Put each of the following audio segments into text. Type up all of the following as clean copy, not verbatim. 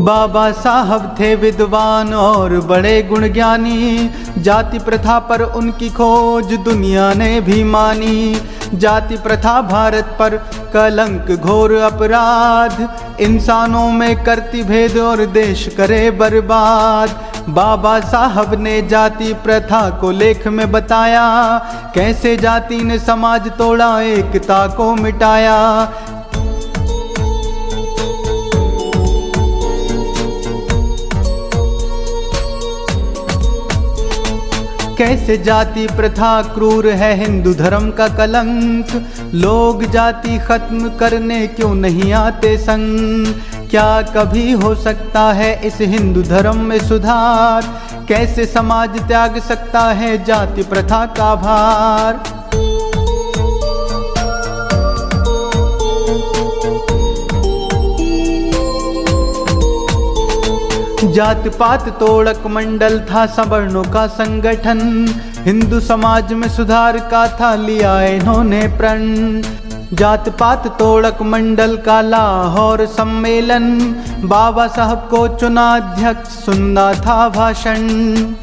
बाबा साहब थे विद्वान और बड़े गुणज्ञानी, जाति प्रथा पर उनकी खोज दुनिया ने भी मानी। जाति प्रथा भारत पर कलंक घोर अपराध, इंसानों में करती भेद और देश करे बर्बाद। बाबा साहब ने जाति प्रथा को लेख में बताया, कैसे जाति ने समाज तोड़ा एकता को मिटाया। कैसे जाति प्रथा क्रूर है हिंदू धर्म का कलंक, लोग जाति खत्म करने क्यों नहीं आते संग। क्या कभी हो सकता है इस हिंदू धर्म में सुधार, कैसे समाज त्याग सकता है जाति प्रथा का भार। जात पात तोड़क मंडल था सवर्णों का संगठन, हिंदू समाज में सुधार का था लिया इन्होंने प्रण। जात पात तोड़क मंडल का लाहौर सम्मेलन, बाबा साहब को चुना अध्यक्ष सुनना था भाषण।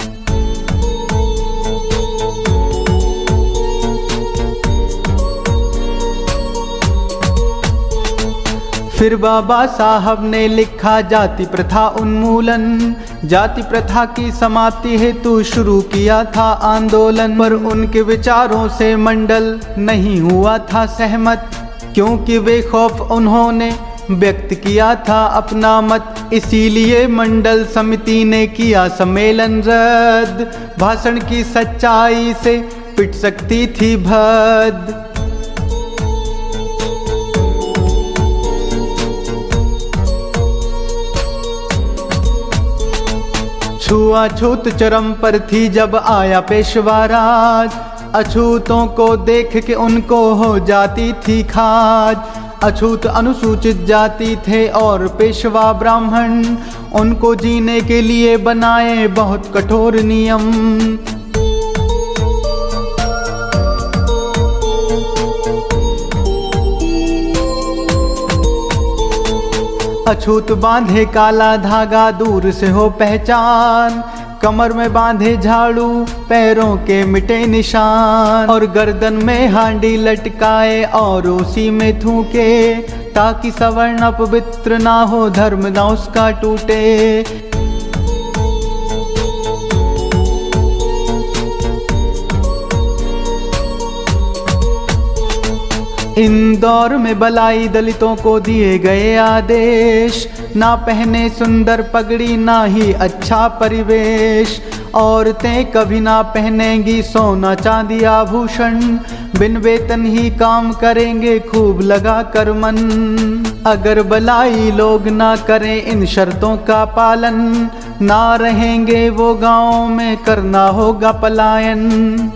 फिर बाबा साहब ने लिखा जाति प्रथा उन्मूलन, जाति प्रथा की समाप्ति हेतु शुरू किया था आंदोलन। पर उनके विचारों से मंडल नहीं हुआ था सहमत, क्योंकि वे खौफ उन्होंने व्यक्त किया था अपना मत। इसीलिए मंडल समिति ने किया सम्मेलन रद्द, भाषण की सच्चाई से पिट सकती थी भद्द। छुआछूत चरम पर थी जब आया पेशवा राज, अछूतों को देख के उनको हो जाती थी खाज। अछूत अनुसूचित जाति थे और पेशवा ब्राह्मण, उनको जीने के लिए बनाए बहुत कठोर नियम। अछूत बांधे काला धागा दूर से हो पहचान, कमर में बांधे झाड़ू पैरों के मिटे निशान। और गर्दन में हांडी लटकाए और उसी में थूके, ताकि सवर्ण अपवित्र ना हो धर्म ना उसका टूटे। इंदौर में बलाई दलितों को दिए गए आदेश, ना पहने सुंदर पगड़ी ना ही अच्छा परिवेश। औरतें कभी ना पहनेंगी सोना चांदी आभूषण, बिन वेतन ही काम करेंगे खूब लगा कर मन। अगर बलाई लोग ना करें इन शर्तों का पालन, ना रहेंगे वो गाँव में करना होगा पलायन।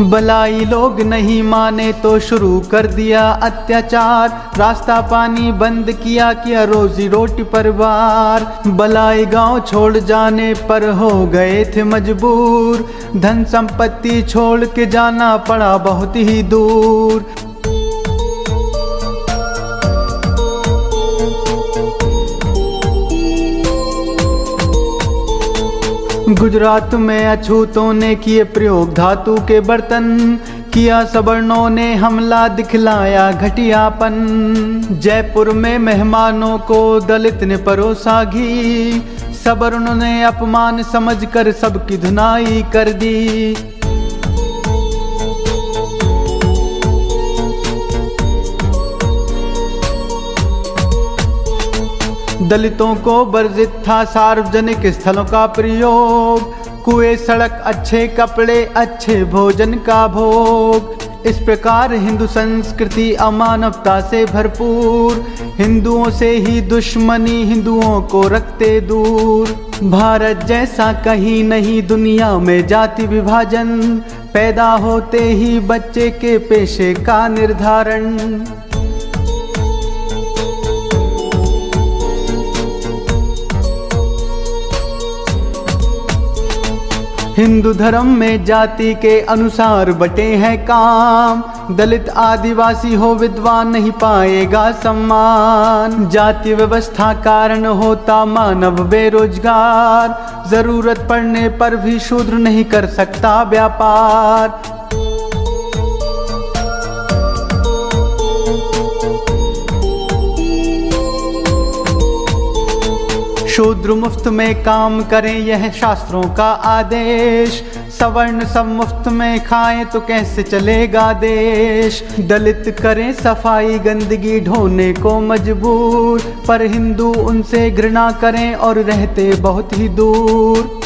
बलाई लोग नहीं माने तो शुरू कर दिया अत्याचार, रास्ता पानी बंद किया रोजी रोटी पर वार। बलाई गांव छोड़ जाने पर हो गए थे मजबूर, धन संपत्ति छोड़ के जाना पड़ा बहुत ही दूर। गुजरात में अछूतों ने किए प्रयोग धातु के बर्तन, किया सवर्णों ने हमला दिखलाया घटियापन। जयपुर में मेहमानों को दलित ने परोसा घी, सवर्णों ने अपमान समझकर सबकी धुनाई कर दी। दलितों को वर्जित था सार्वजनिक स्थलों का प्रयोग, कुएं सड़क अच्छे कपड़े अच्छे भोजन का भोग। इस प्रकार हिंदू संस्कृति अमानवता से भरपूर, हिंदुओं से ही दुश्मनी हिंदुओं को रखते दूर। भारत जैसा कहीं नहीं दुनिया में जाति विभाजन, पैदा होते ही बच्चे के पेशे का निर्धारण। हिंदू धर्म में जाति के अनुसार बटे हैं काम, दलित आदिवासी हो विद्वान नहीं पाएगा सम्मान। जाति व्यवस्था कारण होता मानव बेरोजगार, जरूरत पड़ने पर भी शूद्र नहीं कर सकता व्यापार। शूद्र मुफ्त में काम करें यह शास्त्रों का आदेश, सवर्ण सब मुफ्त में खाएं तो कैसे चलेगा देश। दलित करें सफाई गंदगी ढोने को मजबूर, पर हिंदू उनसे घृणा करें और रहते बहुत ही दूर।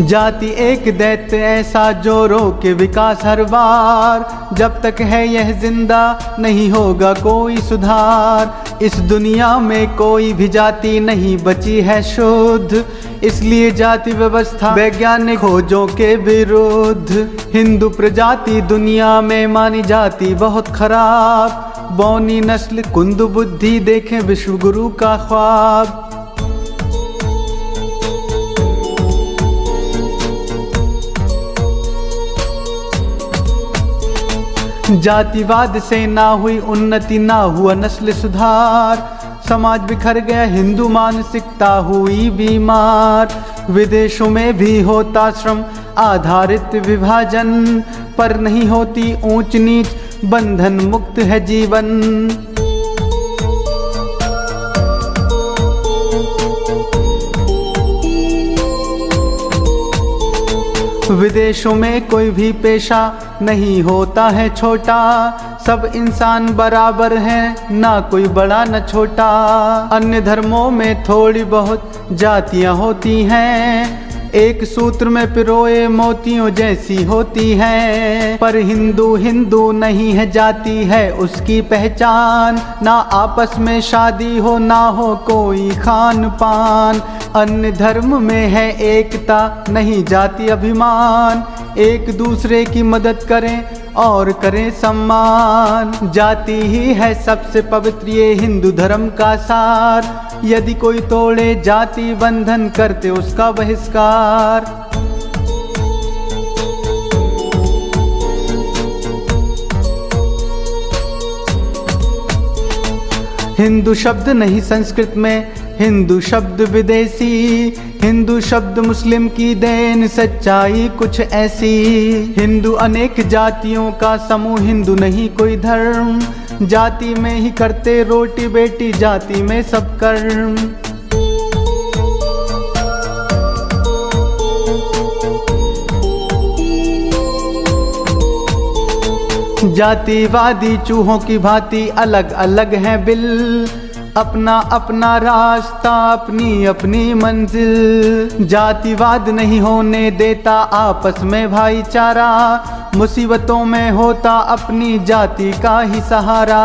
जाति एक दैत्य ऐसा जो रोके विकास हर बार, जब तक है यह जिंदा नहीं होगा कोई सुधार। इस दुनिया में कोई भी जाति नहीं बची है शुद्ध, इसलिए जाति व्यवस्था वैज्ञानिक खोजों के विरुद्ध। हिंदू प्रजाति दुनिया में मानी जाती बहुत खराब, बौनी नस्ल कुंद बुद्धि देखें विश्व गुरु का ख्वाब। जातिवाद से ना हुई उन्नति, ना हुआ नस्ल सुधार, समाज बिखर गया हिंदू मानसिकता हुई बीमार। विदेशों में भी होता श्रम आधारित विभाजन, पर नहीं होती ऊंच नीच, बंधन मुक्त है जीवन। विदेशों में कोई भी पेशा नहीं होता है छोटा, सब इंसान बराबर हैं, ना कोई बड़ा न छोटा। अन्य धर्मों में थोड़ी बहुत जातियां होती हैं, एक सूत्र में पिरोए मोतियों जैसी होती हैं। पर हिंदू हिंदू नहीं है, जाति है उसकी पहचान। ना आपस में शादी हो, ना हो कोई खान पान। अन्य धर्म में है एकता, नहीं जाति अभिमान। एक दूसरे की मदद करें और करें सम्मान। जाति ही है सबसे पवित्र ये हिंदू धर्म का सार, यदि कोई तोड़े जाति बंधन करते उसका बहिष्कार। हिंदू शब्द नहीं संस्कृत में, हिंदू शब्द विदेशी। हिंदू शब्द मुस्लिम की देन, सच्चाई कुछ ऐसी। हिंदू अनेक जातियों का समूह, हिंदू नहीं कोई धर्म। जाति में ही करते रोटी बेटी, जाति में सब कर्म। जातिवादी चूहों की भांति अलग अलग हैं बिल, अपना अपना रास्ता, अपनी अपनी मंजिल। जातिवाद नहीं होने देता आपस में भाईचारा, मुसीबतों में होता अपनी जाति का ही सहारा।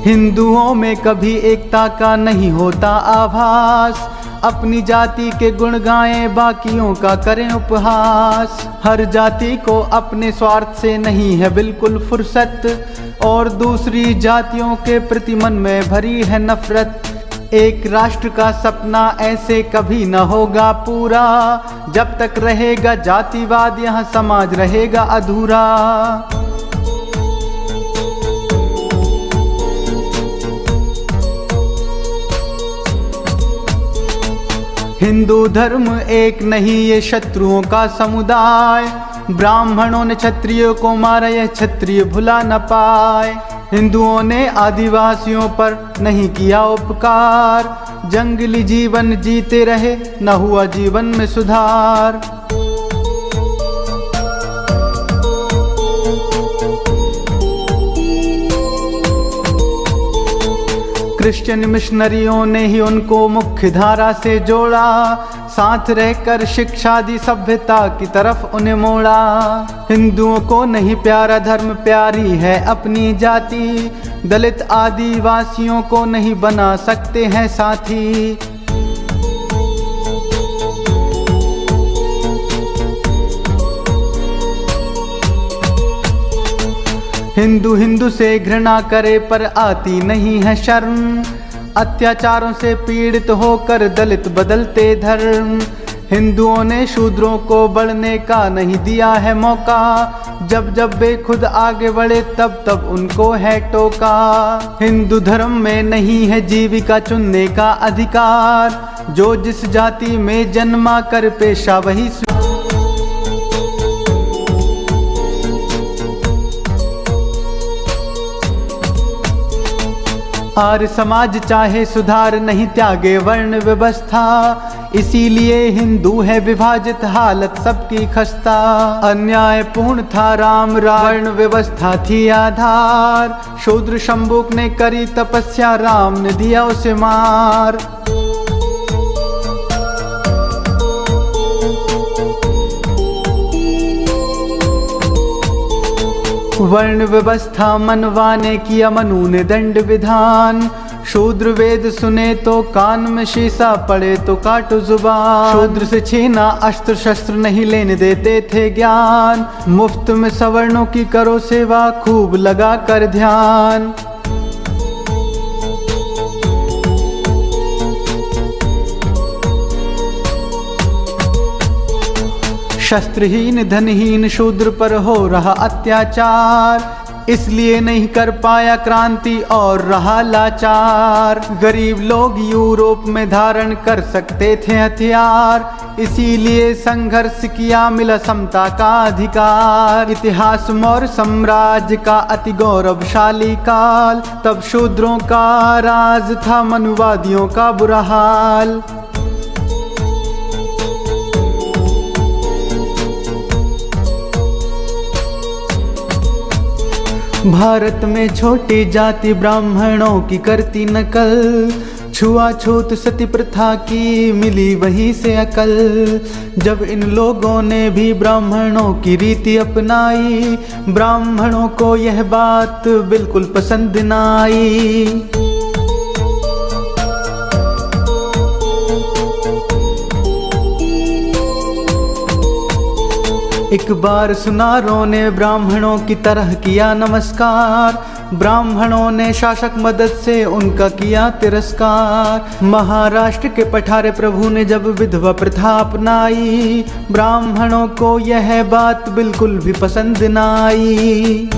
हिंदुओं में कभी एकता का नहीं होता आभास, अपनी जाति के गुण गाएं, बाकियों का करें उपहास। हर जाति को अपने स्वार्थ से नहीं है बिल्कुल फुर्सत, और दूसरी जातियों के प्रति मन में भरी है नफरत। एक राष्ट्र का सपना ऐसे कभी न होगा पूरा, जब तक रहेगा जातिवाद यहाँ समाज रहेगा अधूरा। हिंदू धर्म एक नहीं ये शत्रुओं का समुदाय, ब्राह्मणों ने क्षत्रियों को मारा यह क्षत्रिय भुला न पाए। हिंदुओं ने आदिवासियों पर नहीं किया उपकार, जंगली जीवन जीते रहे न हुआ जीवन में सुधार। क्रिश्चियन मिशनरियों ने ही उनको मुख्य धारा से जोड़ा, साथ रहकर शिक्षा दी सभ्यता की तरफ उन्हें मोड़ा। हिंदुओं को नहीं प्यारा धर्म, प्यारी है अपनी जाति, दलित आदिवासियों को नहीं बना सकते हैं साथी। हिंदू हिंदू से घृणा करे पर आती नहीं है शर्म, अत्याचारों से पीड़ित होकर दलित बदलते धर्म। हिंदुओं ने शूद्रों को बढ़ने का नहीं दिया है मौका, जब जब वे खुद आगे बढ़े तब तब उनको है टोका। हिंदू धर्म में नहीं है जीविका चुनने का अधिकार, जो जिस जाति में जन्मा कर पेशा वही आर्य समाज चाहे सुधार नहीं त्यागे वर्ण व्यवस्था, इसीलिए हिंदू है विभाजित हालत सबकी खस्ता। अन्यायपूर्ण था राम वर्ण व्यवस्था थी आधार, शूद्र शंभुक ने करी तपस्या राम ने दिया उसे मार। वर्ण व्यवस्था मनवाने किया मनु ने दंड विधान, शूद्र वेद सुने तो कान में शीशा पड़े तो काटो जुबान। शूद्र से छीना अस्त्र शस्त्र नहीं लेने देते थे ज्ञान, मुफ्त में सवर्णों की करो सेवा खूब लगा कर ध्यान। शस्त्रहीन धनहीन शूद्र पर हो रहा अत्याचार, इसलिए नहीं कर पाया क्रांति और रहा लाचार। गरीब लोग यूरोप में धारण कर सकते थे हथियार, इसीलिए संघर्ष किया मिला समता का अधिकार। इतिहास मौर्य साम्राज्य का अति गौरवशाली काल, तब शूद्रों का राज था मनुवादियों का बुरा हाल। भारत में छोटी जाति ब्राह्मणों की करती नकल, छुआछूत सती प्रथा की मिली वहीं से अकल। जब इन लोगों ने भी ब्राह्मणों की रीति अपनाई, ब्राह्मणों को यह बात बिल्कुल पसंद न आई। एक बार सुनारों ने ब्राह्मणों की तरह किया नमस्कार, ब्राह्मणों ने शासक मदद से उनका किया तिरस्कार। महाराष्ट्र के पठारे प्रभु ने जब विधवा प्रथा अपनाई, ब्राह्मणों को यह बात बिल्कुल भी पसंद न आई।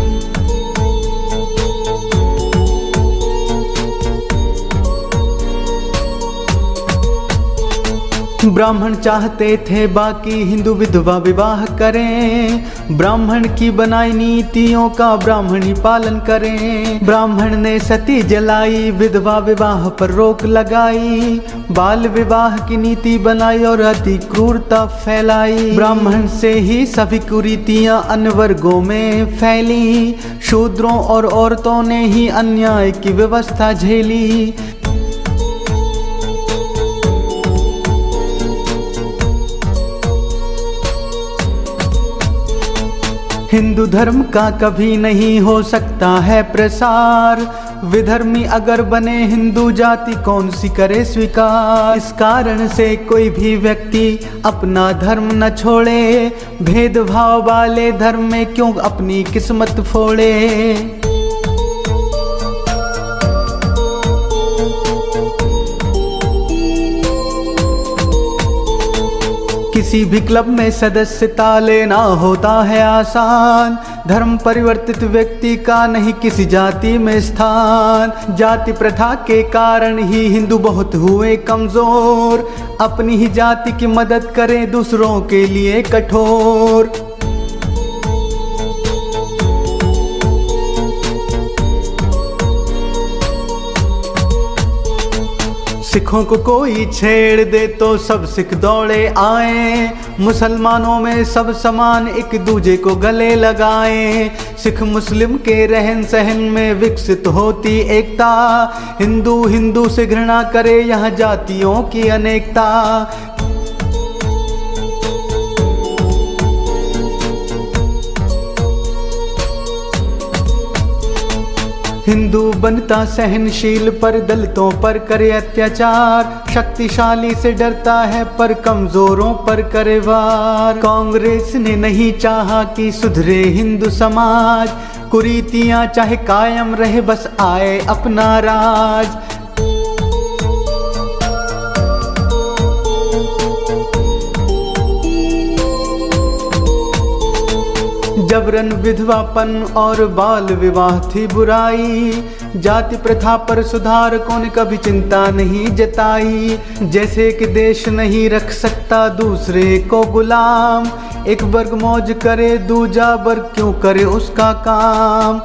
ब्राह्मण चाहते थे बाकी हिंदू विधवा विवाह करें, ब्राह्मण की बनाई नीतियों का ब्राह्मण ही पालन करें। ब्राह्मण ने सती जलाई, विधवा विवाह पर रोक लगाई, बाल विवाह की नीति बनाई और अति क्रूरता फैलाई। ब्राह्मण से ही सभी कुरीतियां अन्य वर्गों में फैली, शूद्रों और औरतों ने ही अन्याय की व्यवस्था झेली। हिंदू धर्म का कभी नहीं हो सकता है प्रसार, विधर्मी अगर बने हिंदू जाति कौन सी करे स्वीकार। इस कारण से कोई भी व्यक्ति अपना धर्म न छोड़े, भेदभाव वाले धर्म में क्यों अपनी किस्मत फोड़े। किसी भी क्लब में सदस्यता लेना होता है आसान, धर्म परिवर्तित व्यक्ति का नहीं किसी जाति में स्थान। जाति प्रथा के कारण ही हिंदू बहुत हुए कमजोर, अपनी ही जाति की मदद करें दूसरों के लिए कठोर। सिखों को कोई छेड़ दे तो सब सिख दौड़े आए, मुसलमानों में सब समान एक दूजे को गले लगाएं। सिख मुस्लिम के रहन सहन में विकसित होती एकता, हिंदू हिंदू से घृणा करे यहाँ जातियों की अनेकता। हिंदू बनता सहनशील पर दलितों पर करे अत्याचार, शक्तिशाली से डरता है पर कमजोरों पर करे वार। कांग्रेस ने नहीं चाहा कि सुधरे हिंदू समाज, कुरीतियां चाहे कायम रहे बस आए अपना राज। जबरन विधवापन और बाल विवाह थी बुराई, जाति प्रथा पर सुधारकों ने कभी चिंता नहीं जताई। जैसे कि देश नहीं रख सकता दूसरे को गुलाम, एक वर्ग मौज करे दूजा वर्ग क्यों करे उसका काम।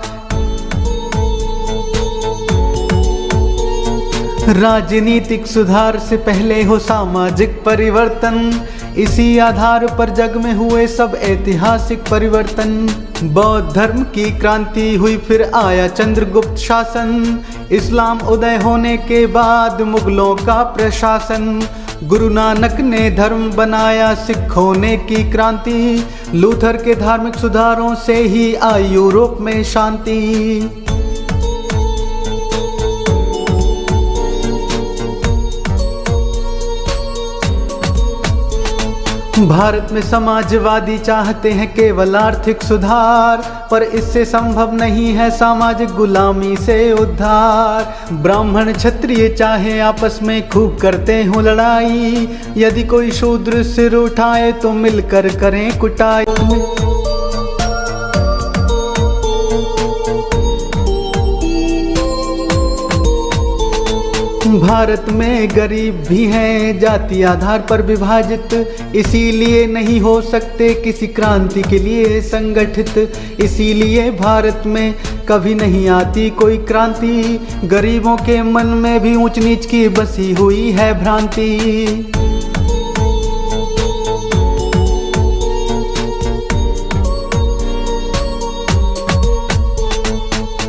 राजनीतिक सुधार से पहले हो सामाजिक परिवर्तन, इसी आधार पर जग में हुए सब ऐतिहासिक परिवर्तन। बौद्ध धर्म की क्रांति हुई फिर आया चंद्रगुप्त शासन, इस्लाम उदय होने के बाद मुगलों का प्रशासन। गुरु नानक ने धर्म बनाया सिखों ने की क्रांति, लूथर के धार्मिक सुधारों से ही आई यूरोप में शांति। भारत में समाजवादी चाहते हैं केवल आर्थिक सुधार, पर इससे संभव नहीं है सामाजिक गुलामी से उद्धार। ब्राह्मण क्षत्रिय चाहे आपस में खूब करते हो लड़ाई, यदि कोई शूद्र सिर उठाए तो मिलकर करें कुटाई। भारत में गरीब भी हैं जाति आधार पर विभाजित, इसीलिए नहीं हो सकते किसी क्रांति के लिए संगठित। इसीलिए भारत में कभी नहीं आती कोई क्रांति, गरीबों के मन में भी ऊंच नीच की बसी हुई है भ्रांति।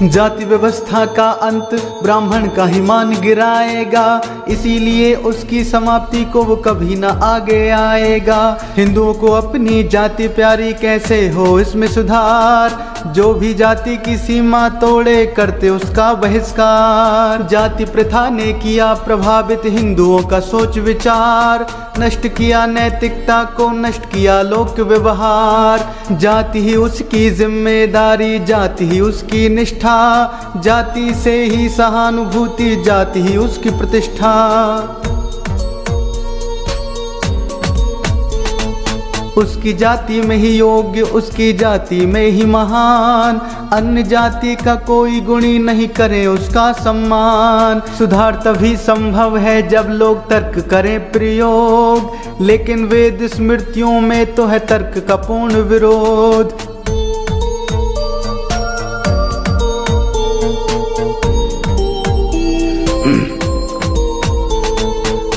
जाति व्यवस्था का अंत ब्राह्मण का ही मान गिराएगा, इसीलिए उसकी समाप्ति को वो कभी ना आगे आएगा। हिंदुओं को अपनी जाति प्यारी कैसे हो इसमें सुधार, जो भी जाति की सीमा तोड़े करते उसका बहिष्कार। जाति प्रथा ने किया प्रभावित हिंदुओं का सोच विचार, नष्ट किया नैतिकता को, नष्ट किया लोक व्यवहार। जाति ही उसकी जिम्मेदारी, जाति ही उसकी निष्ठा, जाति से ही सहानुभूति, जाति ही उसकी प्रतिष्ठा। उसकी जाति में ही योग्य, उसकी जाति में ही महान, अन्य जाति का कोई गुणी नहीं करे उसका सम्मान। सुधार तभी संभव है जब लोग तर्क करें प्रयोग, लेकिन वेद स्मृतियों में तो है तर्क का पूर्ण विरोध।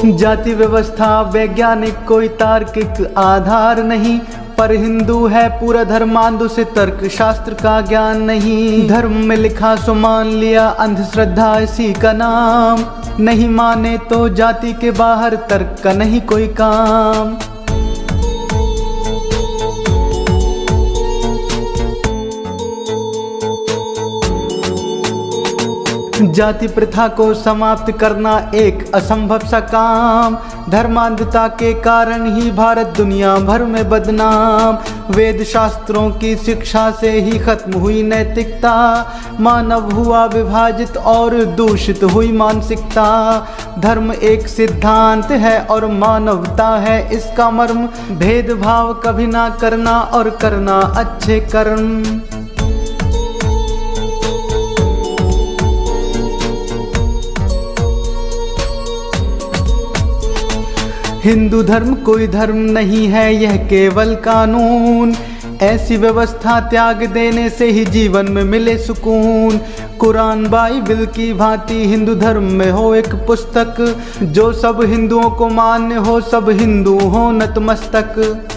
जाति व्यवस्था वैज्ञानिक कोई तार्किक आधार नहीं, पर हिंदू है पूरा धर्मांधु से तर्क शास्त्र का ज्ञान नहीं। धर्म में लिखा सो मान लिया, अंधश्रद्धा इसी का नाम, नहीं माने तो जाति के बाहर तर्क का नहीं कोई काम। जाति प्रथा को समाप्त करना एक असंभव सा काम, धर्मांधता के कारण ही भारत दुनिया भर में बदनाम। वेद शास्त्रों की शिक्षा से ही खत्म हुई नैतिकता, मानव हुआ विभाजित और दूषित हुई मानसिकता। धर्म एक सिद्धांत है और मानवता है इसका मर्म, भेदभाव कभी ना करना और करना अच्छे कर्म। हिंदू धर्म कोई धर्म नहीं है, यह केवल कानून। ऐसी व्यवस्था त्याग देने से ही जीवन में मिले सुकून। कुरान बाइबिल की भांति हिंदू धर्म में हो एक पुस्तक, जो सब हिंदुओं को मान्य हो, सब हिंदू हो नतमस्तक।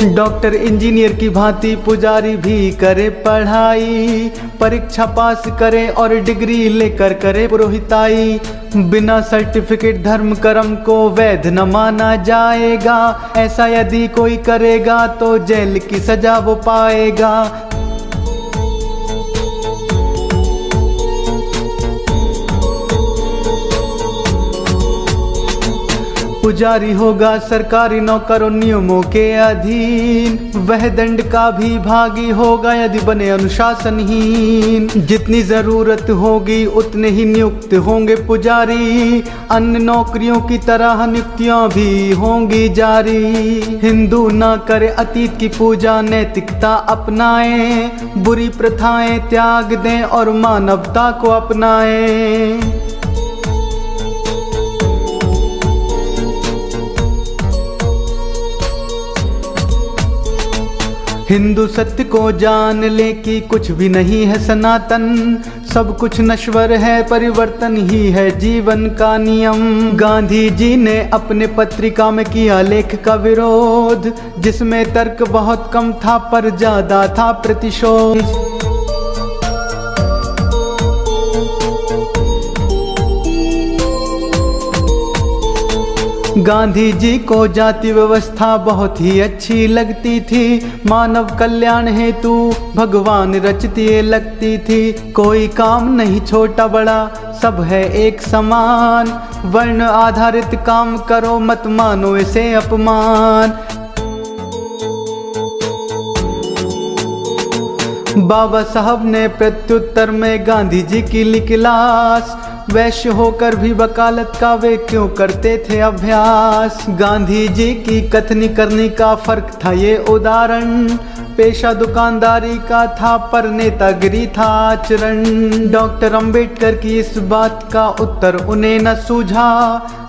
डॉक्टर इंजीनियर की भांति पुजारी भी करे पढ़ाई, परीक्षा पास करे और डिग्री लेकर करे पुरोहिताई। बिना सर्टिफिकेट धर्म कर्म को वैध न माना जाएगा, ऐसा यदि कोई करेगा तो जेल की सजा वो पाएगा। पुजारी होगा सरकारी नौकर और नियमों के अधीन, वह दंड का भी भागी होगा यदि बने अनुशासनहीन। जितनी जरूरत होगी उतने ही नियुक्त होंगे पुजारी, अन्य नौकरियों की तरह नियुक्तियां भी होंगी जारी। हिंदू ना करे अतीत की पूजा, नैतिकता अपनाए, बुरी प्रथाएं त्याग दें और मानवता को अपनाएं। हिंदू सत्य को जान ले कि कुछ भी नहीं है सनातन, सब कुछ नश्वर है, परिवर्तन ही है जीवन का नियम। गांधी जी ने अपने पत्रिका में किया लेख का विरोध, जिसमें तर्क बहुत कम था पर ज्यादा था प्रतिशोध। गांधी जी को जाति व्यवस्था बहुत ही अच्छी लगती थी, मानव कल्याण हेतु भगवान रचती लगती थी। कोई काम नहीं छोटा बड़ा, सब है एक समान, वर्ण आधारित काम करो मत मानो इसे अपमान। बाबा साहब ने प्रत्युत्तर में गांधी जी की ली क्लास, वैश्य होकर भी वकालत का वे क्यों करते थे अभ्यास। गांधी जी की कथनी करनी का फर्क था ये उदाहरण, पेशा दुकानदारी का था पर नेतागिरी था आचरण। डॉक्टर अंबेडकर की इस बात का उत्तर उन्हें न सूझा,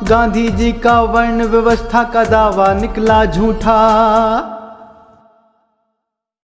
गांधी जी का वर्ण व्यवस्था का दावा निकला झूठा।